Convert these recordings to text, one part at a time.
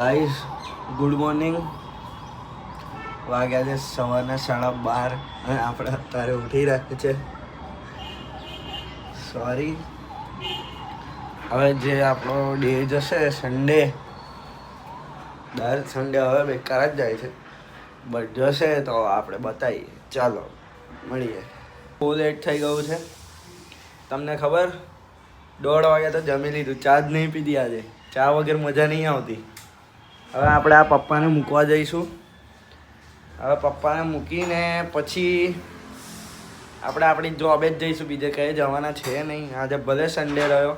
Guys good morning. વાગ્યા છે સવારના 12:30 અને આપણે અત્યારે ઉઠી રહ્યા છે. સોરી. હવે જે આપણો ડે જશે સન્ડે, દર સન્ડે હવે બેકાર જ જાય છે, બટ જશે તો આપણે બતાવીએ. ચાલો મળીએ. બહુ લેટ થઈ ગયું છે, તમને ખબર? 1:30 વાગ્યા તો જમી લીધું, ચા જ નહીં પીધી આજે. ચા વગર મજા નહીં આવતી. હવે આપણે આ પપ્પાને મૂકવા જઈશું. હવે પપ્પાને મૂકીને પછી આપણે આપણી જોબે જ જઈશું, બીજે કંઈ જવાના છે નહીં. આજે ભલે સન્ડે રહ્યો,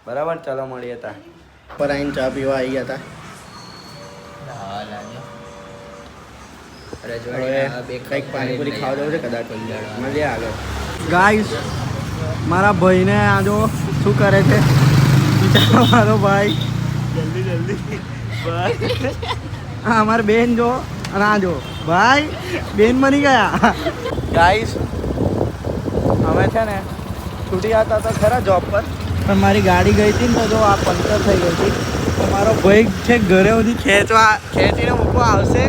બરાબર. ચાલો મળીએ. તા પર આવીને ચા પીવા આવી ગયા હતા. કંઈક પાણીપુરી ખાવા જવું છે કદાચ. મળીએ આગળ. ગાઈસ મારા ભાઈને આ જો શું કરે છે મારો ભાઈ. જલ્દી જલ્દી હા અમારી બેન જો, અને આ જો ભાઈ બેન બની ગયા. ગાઈસ અમે છે ને છૂટી હતા તો ખરા જોબ પર, પણ મારી ગાડી ગઈ હતી ને તો જો આ પંચર થઈ ગઈ હતી. તો મારો ભાઈ છે ઘરે સુધી ખેંચીને મૂકવા આવશે.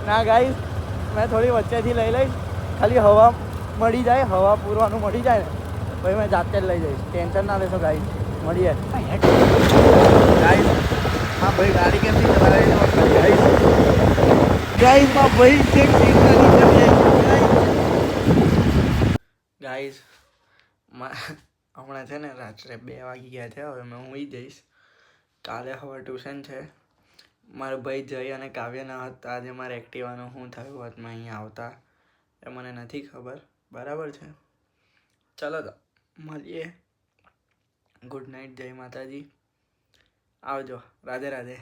ના ગાઈસ મેં થોડી વચ્ચેથી લઈ લઈશ, ખાલી હવા મળી જાય, હવા પૂરવાનું મળી જાય ને ભાઈ મેં જાતે જ લઈ જઈશ. ટેન્શન ના લેશો ગાઈસ. મળીએ ગાઈસ. હા ભાઈ ગાડી કેમથી ચલાવી ગાઈસ માં ભાઈ છે ગાઈસ. હમણાં છે ને રાત્રે 2 વાગી ગયા છે. હવે મેં ઊંઘી જઈશ. કાલે હવે ટ્યુશન છે. મારો ભાઈ જઈ અને કાવ્ય ના હોત તો આજે મારે એક્ટિવાનું શું થયું હોત મેં અહીંયા આવતા, એ મને નથી ખબર. બરાબર છે. ચાલો તો મળીએ. Good night. જય માતાજી. આવજો. રાધે રાધે.